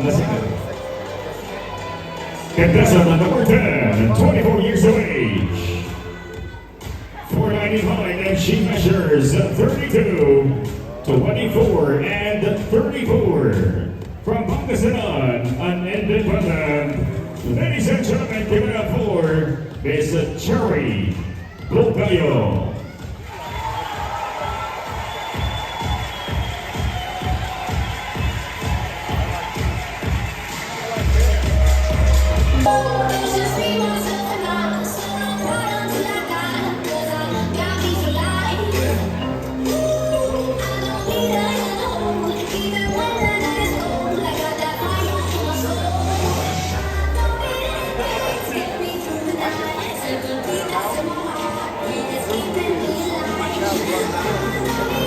Pangasinan. Contestant number 10, 24 years of age. 495 and she measures 32, 24, and 34. From Pangasinan, an independent. Ladies and gentlemen, give it up for Miss Cherry Bulgayo.